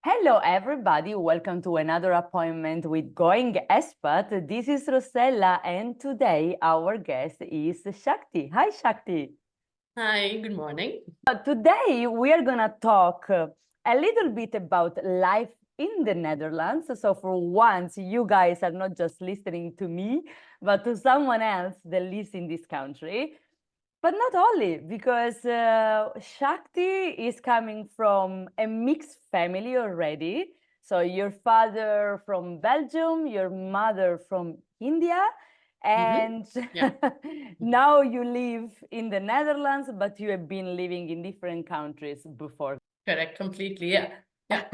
Hello, everybody. Welcome to another appointment with Going Expat. This is Rosella, and today our guest is Shakti. Hi, Shakti. Hi, good morning. Today we are going to talk a little bit about life in the Netherlands. So, for once, you guys are not just listening to me, but to someone else that lives in this country. But not only, because Shakti is coming from a mixed family already. So your father from Belgium, your mother from India, and Yeah, now you live in the Netherlands, but you have been living in different countries before. correct, completely. Yeah, yeah.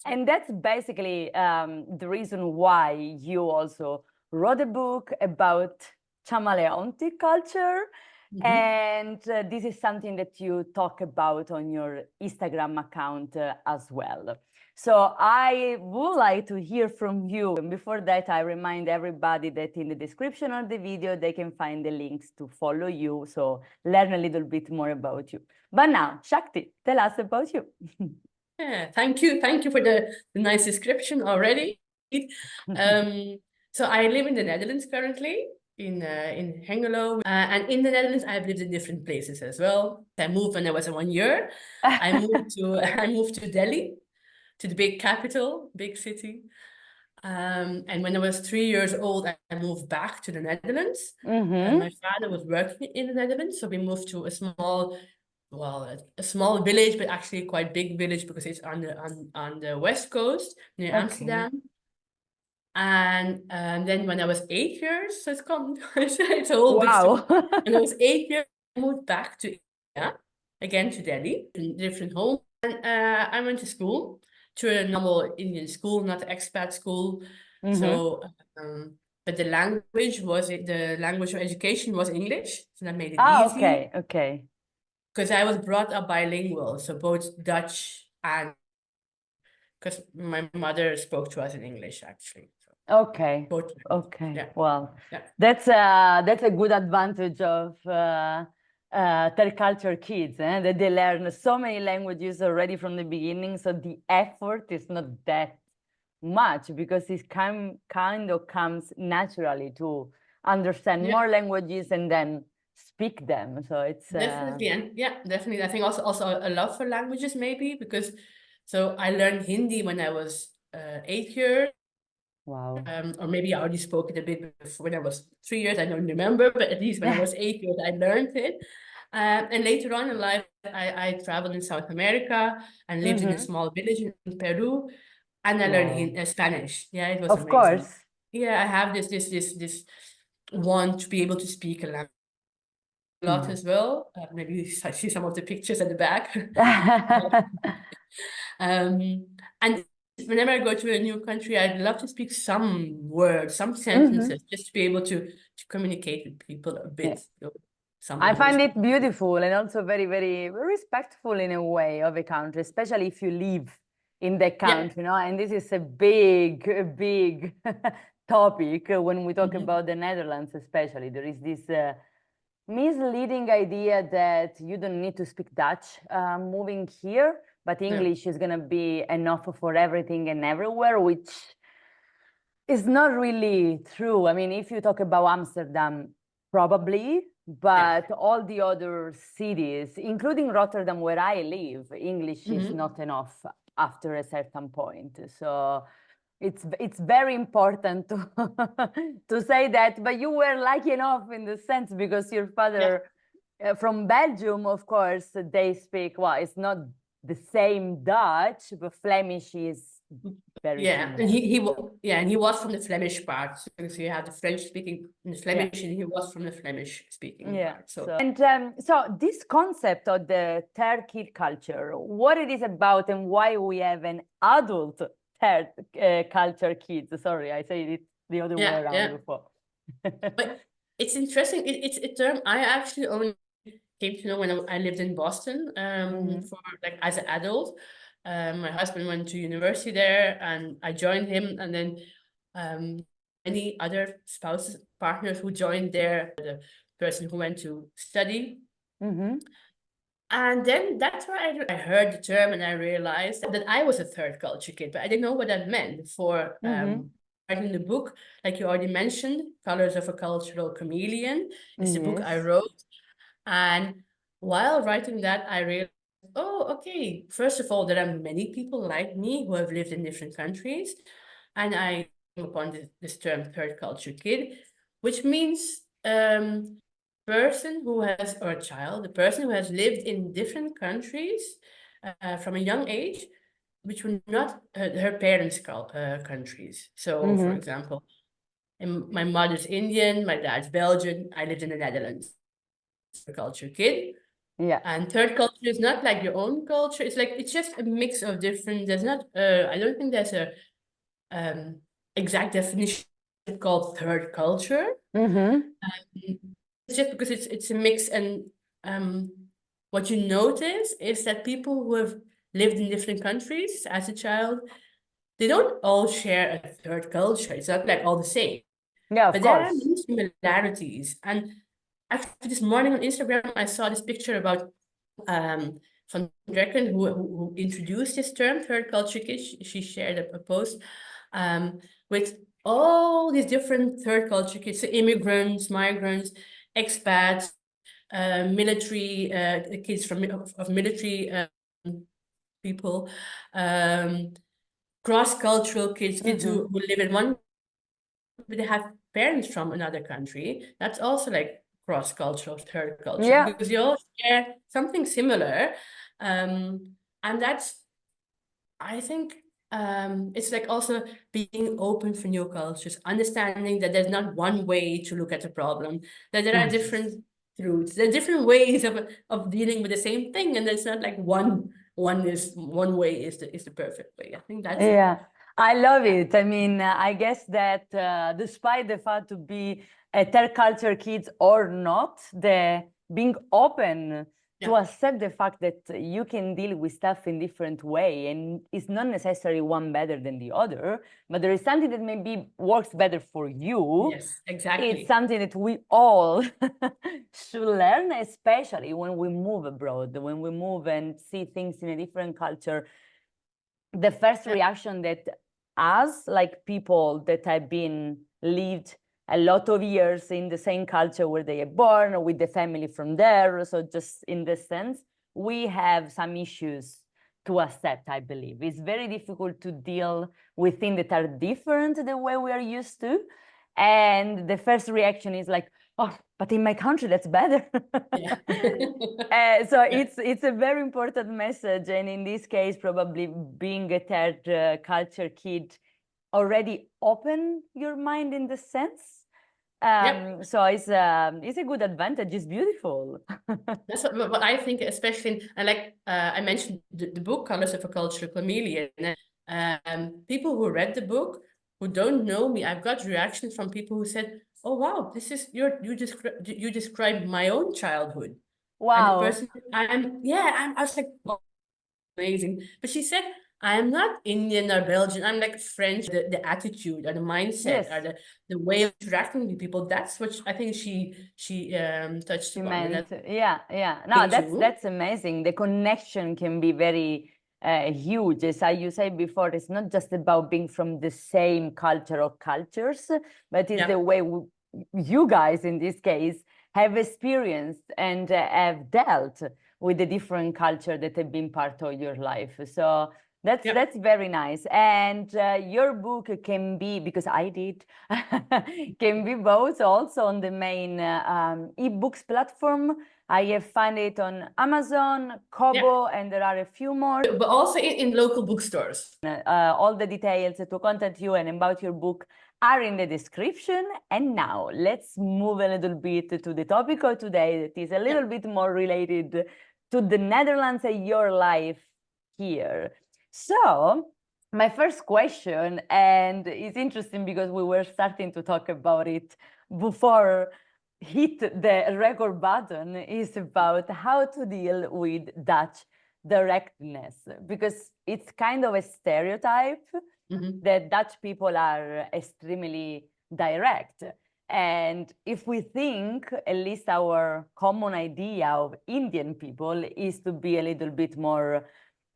And that's basically the reason why you also wrote a book about Chamaleontic culture. And this is something that you talk about on your Instagram account as well. So I would like to hear from you. And before that, I remind everybody that in the description of the video, they can find the links to follow you. So learn a little bit more about you. But now, Shakti, tell us about you. Yeah, thank you. Thank you for the nice description already. So I live in the Netherlands currently, in Hengelo. And in the Netherlands, I've lived in different places as well. I moved when I was 1 year. I moved to Delhi, to the big capital, big city. And when I was 3 years old, I moved back to the Netherlands. My father was working in the Netherlands, so we moved to a small village, but actually quite big village because it's on the west coast near Amsterdam. And then when I was 8 years, so it's a whole big story. Wow. When I was 8 years, I moved back to India, again to Delhi, in different home. And I went to school, to a normal Indian school, not expat school. So, but the language of education was English, so that made it easy. Okay. Because I was brought up bilingual, so both Dutch and because my mother spoke to us in English actually. So Okay. both. Okay. Yeah. Well, Yeah. that's a good advantage of third culture kids, that they learn so many languages already from the beginning. So the effort is not that much because it kind of comes naturally to understand more languages and then speak them. So it's Definitely. And yeah, definitely. I think also a love for languages maybe because so I learned Hindi when I was 8 years. wow. Or maybe I already spoke it a bit before when I was 3 years. I don't remember, but at least when I was 8 years, I learned it. And later on in life, I traveled in South America and lived in a small village in Peru, and I learned Spanish. Yeah, it was Of amazing. course. Yeah, I have this want to be able to speak a language a lot as well. Maybe I see some of the pictures at the back. And whenever I go to a new country, I'd love to speak some words, some sentences, just to be able to communicate with people a bit. Some I English. find it beautiful and also very, very respectful in a way of a country, especially if you live in the country, And this is a big topic when we talk about the Netherlands, especially. There is this misleading idea that you don't need to speak Dutch moving here, but English is going to be enough for everything and everywhere, which is not really true. I mean, if you talk about Amsterdam, probably, but all the other cities, including Rotterdam, where I live, English is not enough after a certain point. So it's very important to to say that. But you were lucky enough in the sense because your father from Belgium, of course, they speak, well, it's not the same Dutch, but Flemish is very similar. And he was from the Flemish part. So you have the French speaking and the Flemish, and he was from the Flemish speaking part. So this concept of the third kid culture, what it is about and why we have an adult third culture kids. Sorry, I said it the other way around before. But it's interesting. It's a term I actually only came to know when I lived in Boston for like as an adult. My husband went to university there and I joined him, and then many other spouses, partners who joined there, the person who went to study. And then that's where I heard the term and I realized that I was a third culture kid, but I didn't know what that meant for writing the book. Like you already mentioned, Colors of a Cultural Chameleon is the book I Yes. wrote. And while writing that, I realized, oh, okay, first of all, there are many people like me who have lived in different countries. And I came upon this term third culture kid, which means person who has, or a child, a person who has lived in different countries from a young age, which were not her parents' countries. So, for example, my mother's Indian, my dad's Belgian, I lived in the Netherlands. Culture kid. Yeah. And third culture is not like your own culture. It's like, it's just a mix of different, there's not, I don't think there's a exact definition called third culture. It's just because it's a mix, and what you notice is that people who have lived in different countries as a child, they don't all share a third culture. It's not like all the same. Yeah, of But there are course. many similarities. And actually this morning on Instagram, I saw this picture about Van Drekken, who introduced this term, third culture kid. She shared a post with all these different third culture kids, so immigrants, migrants, expats, military kids of military people, cross-cultural kids, kids who live in one, but they have parents from another country. That's also like cross-cultural, third culture, Yeah. because you all share something similar. And that's, I think, it's like also being open for new cultures, understanding that there's not one way to look at a problem, that there are different truths, there are different ways of dealing with the same thing, and there's not like one way is the perfect way. I think that's Yeah, I love it. I mean, I guess that despite the fact to be a third culture kids or not, the being open to accept the fact that you can deal with stuff in different way, and it's not necessarily one better than the other, but there is something that maybe works better for you. Yes, exactly. It's something that we all should learn, especially when we move abroad, when we move and see things in a different culture. The first reaction that us, like people that have been lived a lot of years in the same culture where they are born, or with the family from there, so just in this sense, we have some issues to accept, I believe. It's very difficult to deal with things that are different the way we are used to. And the first reaction is like, oh, but in my country, that's better. So it's a very important message. And in this case, probably being a third culture kid already open your mind in the sense. So it's a good advantage. It's beautiful. That's what I think, especially, and like I mentioned the book Colors of a Cultural Chameleon. People who read the book, who don't know me, I've got reactions from people who said, "Oh wow, this is you described my own childhood." Wow. And the person, I was like, oh, amazing. But she said, I am not Indian or Belgian. I'm like French. The attitude or the mindset or the way of interacting with people. That's what I think she touched upon. Yeah. No, that's amazing. The connection can be very huge. As you said before, it's not just about being from the same culture or cultures, but it's the way you guys, in this case, have experienced and have dealt with the different culture that have been part of your life. So that's very nice. And your book can be, because I did, can be bought also on the main ebooks platform. I have found it on Amazon, Kobo, and there are a few more. But also in local bookstores. All the details to contact you and about your book are in the description. And now let's move a little bit to the topic of today that is a little bit more related to the Netherlands and your life here. So my first question, and it's interesting because we were starting to talk about it before hit the record button, is about how to deal with Dutch directness, because it's kind of a stereotype that Dutch people are extremely direct. And if we think, at least our common idea of Indian people is to be a little bit more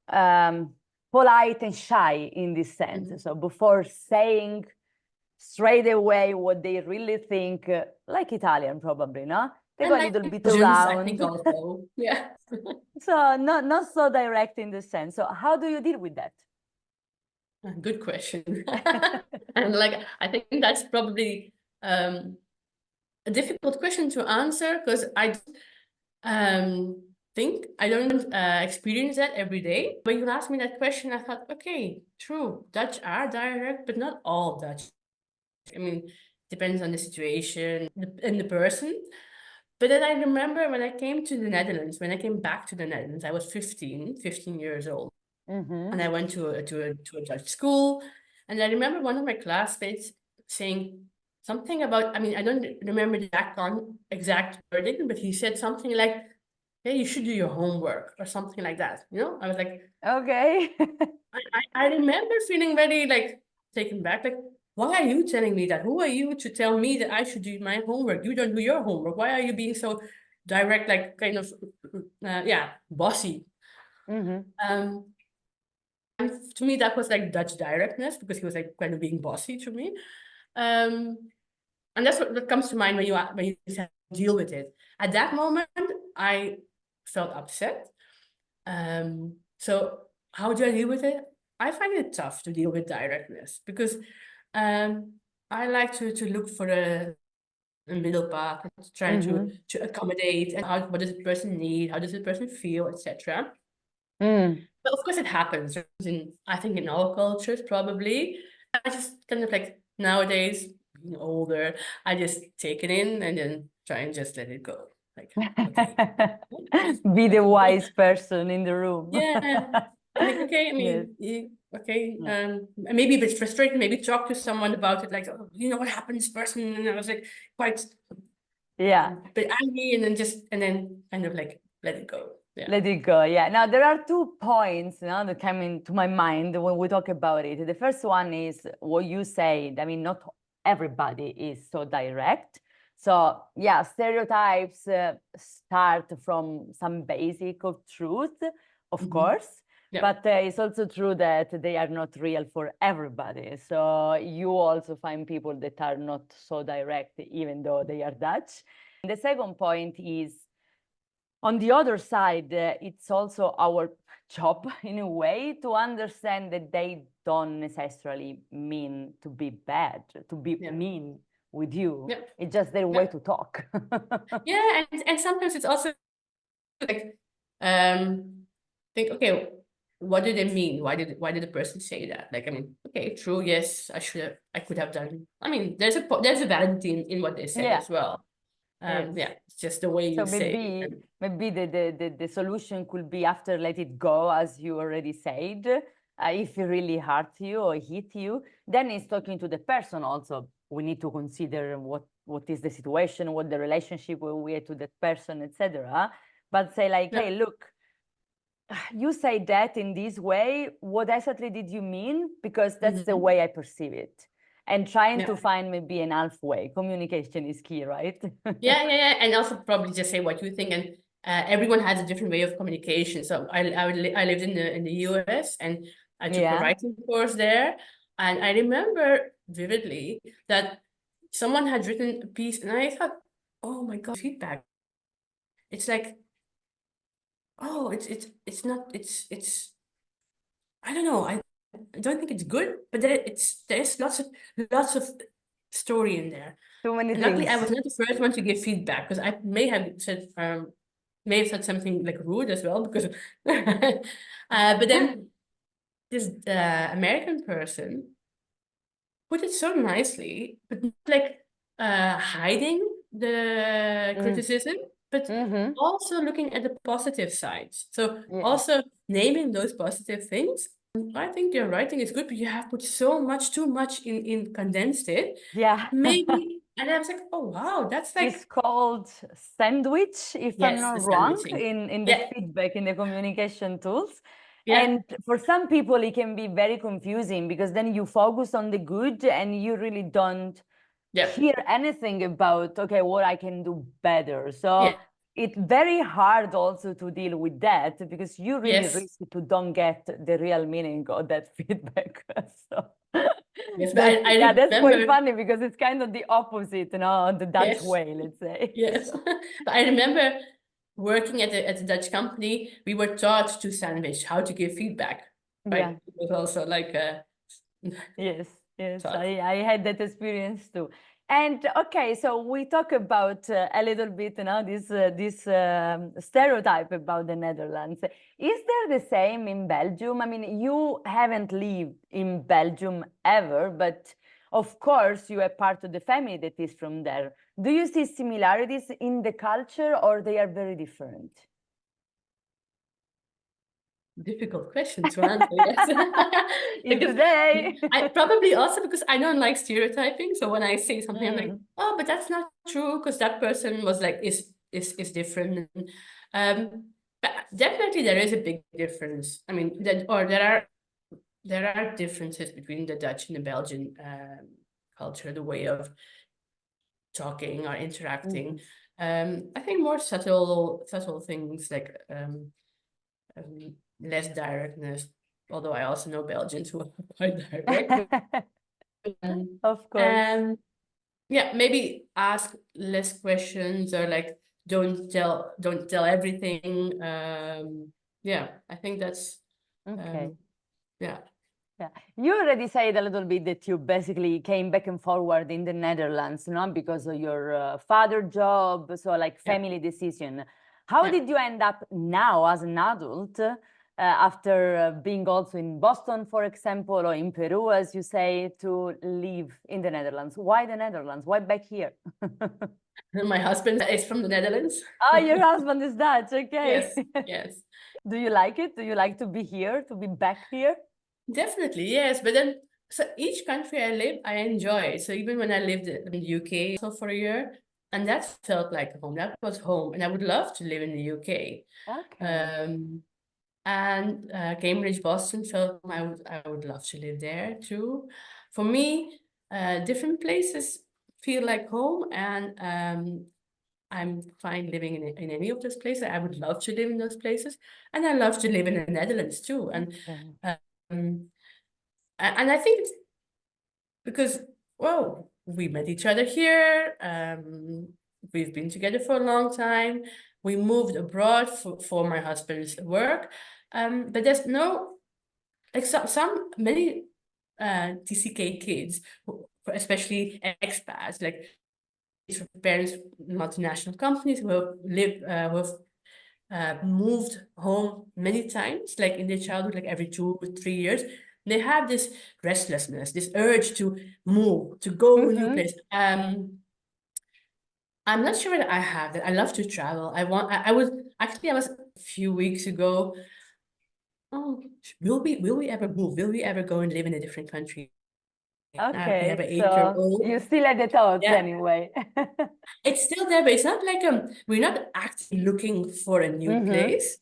polite and shy in this sense. So before saying straight away what they really think, like Italian probably, no? They go a little bit around. I think also, yeah. So not so direct in this sense. So how do you deal with that? Good question. And like, I think that's probably a difficult question to answer, because I think I don't experience that every day. When you asked me that question, I thought, okay, true, Dutch are direct, but not all Dutch. I mean, depends on the situation and the person. But then I remember when I came to the Netherlands, when I came back to the Netherlands, I was 15 years old. And I went to a Dutch school. And I remember one of my classmates saying something about, I mean, I don't remember the exact wording, but he said something like, hey, you should do your homework or something like that. You know, I was like, okay. I remember feeling very like taken back, like, why are you telling me that? Who are you to tell me that I should do my homework? You don't do your homework. Why are you being so direct, like kind of, bossy? And to me, that was like Dutch directness, because he was like kind of being bossy to me. And that's what comes to mind when you say deal with it. At that moment, I felt upset. So how do I deal with it? I find it tough to deal with directness, because I like to look for a middle path, trying to accommodate, and what does the person need, how does the person feel, etc. But of course it happens I think in all cultures probably. I just kind of like nowadays, being older, I just take it in and then try and just let it go. Like, okay. Be the wise person in the room. Yeah. Like, okay, I mean, okay, maybe a bit frustrated, maybe talk to someone about it, like, oh, you know what happened to this person? And I was like quite but angry, and then kind of like let it go. Yeah. Let it go. Yeah. Now there are 2 points now that come into my mind when we talk about it. The first one is what you said. I mean, not everybody is so direct. So yeah, stereotypes start from some basic of truth, of course. Yeah. But it's also true that they are not real for everybody. So you also find people that are not so direct, even though they are Dutch. And the second point is, on the other side, it's also our job in a way to understand that they don't necessarily mean to be bad, to be mean with you. It's just their way to talk. Yeah, and sometimes it's also like think, okay, what do they mean? Why did the person say that? Like, I mean, okay, true, yes, I could have done. I mean, there's a validity in what they say as well. Yeah, it's just the way you say it. Maybe the solution could be, after let it go, as you already said. If it really hurt you or hit you, then it's talking to the person also. We need to consider what is the situation, what the relationship we are to that person, etc. But say like, hey, look, you say that in this way. What exactly did you mean? Because that's the way I perceive it. And trying to find maybe an halfway. Communication is key, right? Yeah. And also probably just say what you think. And everyone has a different way of communication. So I lived in the US, and I took a writing course there. And I remember vividly that someone had written a piece, and I thought, oh my God, feedback. It's like, oh, it's not, it's I don't know. I don't think it's good, but there's lots of story in there. Too many and things. Luckily, I was not the first one to give feedback, because I may have said something like rude as well, because but then this American person put it so nicely, but not like hiding the criticism, but also looking at the positive sides. So also naming those positive things. I think your writing is good, but you have put too much in condensed it. Yeah. Maybe. And I was like, oh wow, that's like, it's called sandwich, if I'm not wrong, in the feedback, in the communication tools. And for some people it can be very confusing, because then you focus on the good and you really don't hear anything about, okay, what I can do better. So Yeah. it's very hard also to deal with that, because you really Yes. risk to don't get the real meaning of that feedback. So Yes, but I yeah, that's quite remember. funny, because it's kind of the opposite, you know, the Dutch Yes. way, let's say. Yes. But I remember working at a Dutch company, we were taught to sandwich how to give feedback. Right. Yeah. It was also like Yes, yes, taught. I had that experience too. And okay, so we talk about a little bit, you know, this stereotype about the Netherlands. Is there the same in Belgium? I mean, you haven't lived in Belgium ever, but of course you are part of the family that is from there. Do you see similarities in the culture, or they are very different? Difficult question to answer, yes. Because Today. I probably also because I don't like stereotyping. So when I say something, I'm like, Mm. oh, but that's not true because that person was like is different. But definitely there is a big difference. I mean, there are differences between the Dutch and the Belgian culture, the way of talking or interacting. I think more subtle things like less directness, although I also know Belgians who are quite direct. Of course. And yeah, maybe ask less questions or like don't tell everything. Yeah, I think that's Okay. yeah. Yeah, you already said a little bit that you basically came back and forward in the Netherlands, not because of your father job, so like family decision. How did you end up now as an adult, after being also in Boston, for example, or in Peru, as you say, to live in the Netherlands? Why the Netherlands? Why back here? My husband is from the Netherlands. Oh, your husband is Dutch. Okay. Yes, yes. Do you like it? Do you like to be here, to be back here? Definitely, yes. But then, so each country I live, I enjoy. So even when I lived in the UK also for a year, and that felt like home. That was home, and I would love to live in the UK. Okay. And Cambridge, Boston felt I would love to live there too. For me, different places feel like home, and I'm fine living in any of those places. I would love to live in those places, and I love to live in the Netherlands too. Um, and I think it's because, well, we met each other here. We've been together for a long time. We moved abroad for my husband's work. But there's no, like many TCK kids, especially expats, like parents, multinational companies who have moved home many times, like in their childhood, like every 2 or 3 years. They have this restlessness, this urge to move, to go to a new place. I'm not sure that I have that. I love to travel. I was a few weeks ago. Oh, will we ever move? Will we ever go and live in a different country? I have an Okay, so 8-year-old. you still had the thoughts Yeah. anyway. It's still there, but it's not like we're not actively looking for a new place.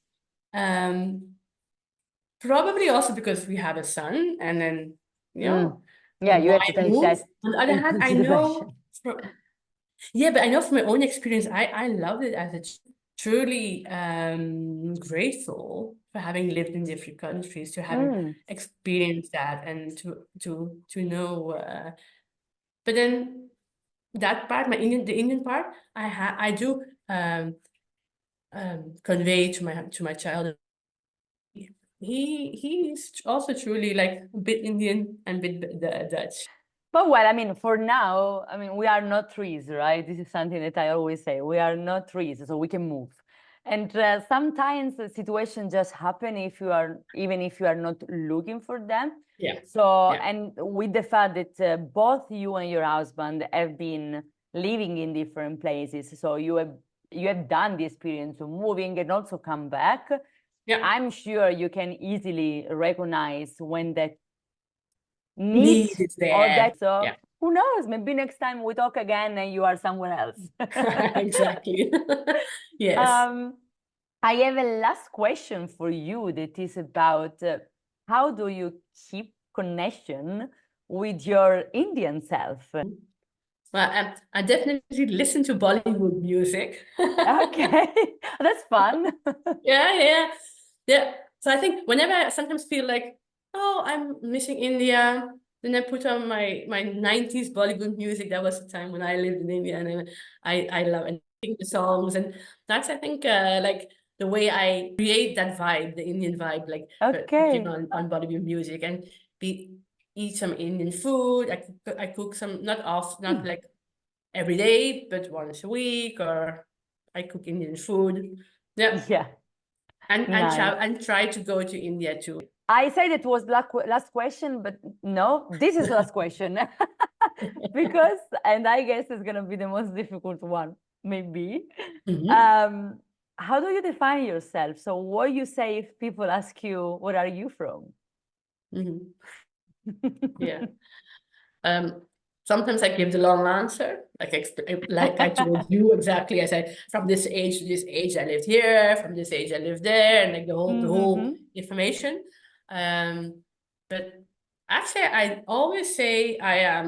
Probably also because we have a son, and then Yeah, you why have to take move? that On the other in hand, I know consideration. but I know from my own experience, I loved it as a truly grateful for having lived in different countries, to having experienced that, and to know. But then that part, the Indian part, I do convey to my child. He's also truly like a bit Indian and a bit Dutch. But well, I mean, for now, I mean, we are not trees, right? This is something that I always say. We are not trees, so we can move. And sometimes the situation just happen even if you are not looking for them. Yeah. So, and with the fact that both you and your husband have been living in different places, so you have done the experience of moving and also come back. Yeah. I'm sure you can easily recognize when that need is there. or that. So who knows? Maybe next time we talk again and you are somewhere else. Exactly. Yes. I have a last question for you that is about how do you keep connection with your Indian self? Well, I definitely listen to Bollywood music. Okay, that's fun. Yeah. So I think whenever I sometimes feel like, oh, I'm missing India, then I put on my 90s Bollywood music. That was the time when I lived in India, and I love and sing the songs, and that's I think like the way I create that vibe, the Indian vibe, like putting Okay. on Bollywood music and eat some Indian food. I cook some not like every day, but once a week, or I cook Indian food. Yeah. Yeah, nice. And try to go to India too. I said it was last question, but no, this is last question. Because, and I guess it's gonna be the most difficult one, maybe. Mhm. How do you define yourself? So what you say if people ask you, where are you from? Mhm. Yeah. Sometimes I give the long answer, like I told you exactly. I said from this age to this age I lived here, from this age I lived there, and like the whole information. But actually, I always say I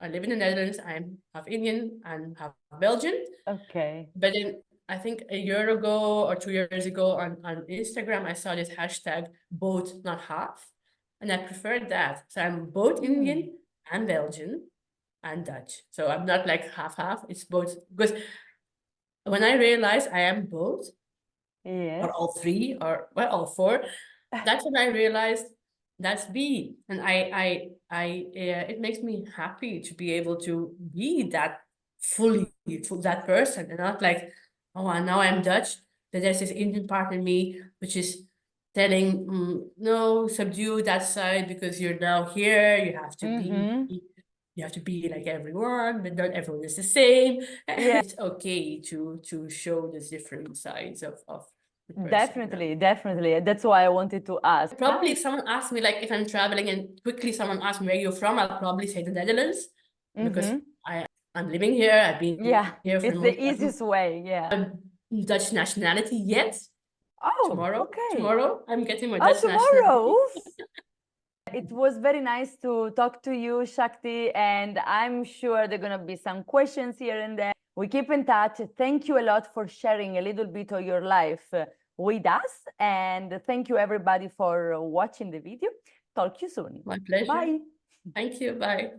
live in the Netherlands. I'm half Indian and half Belgian. Okay. But then I think a year ago or 2 years ago on Instagram, I saw this hashtag both not half. And I preferred that. So I'm both Indian and Belgian and Dutch. So I'm not like half, it's both. Because when I realized I am both, Yes. or all three, or well, all four, that's when I realized that's me. And it makes me happy to be able to be that fully that person, and not like, oh, and now I'm Dutch, but there's this Indian part in me which is telling, no, subdue that side because you're now here. You have to be like everyone, but not everyone is the same. Yeah, It's okay to show the different sides of the person. definitely, definitely. That's why I wanted to ask. Probably if someone asks me, like if I'm traveling and quickly someone asks me where you're from, I'll probably say the Netherlands because I'm living here. I've been Yeah, here for it's the the most easiest way. Yeah. Dutch nationality yet. Oh, okay. Tomorrow I'm getting my Oh, Dutch tomorrow. nationality. Oof. It was very nice to talk to you, Shakti, and I'm sure there are going to be some questions here and there. We keep in touch. Thank you a lot for sharing a little bit of your life with us. And thank you, everybody, for watching the video. Talk to you soon. My pleasure. Bye. Thank you. Bye.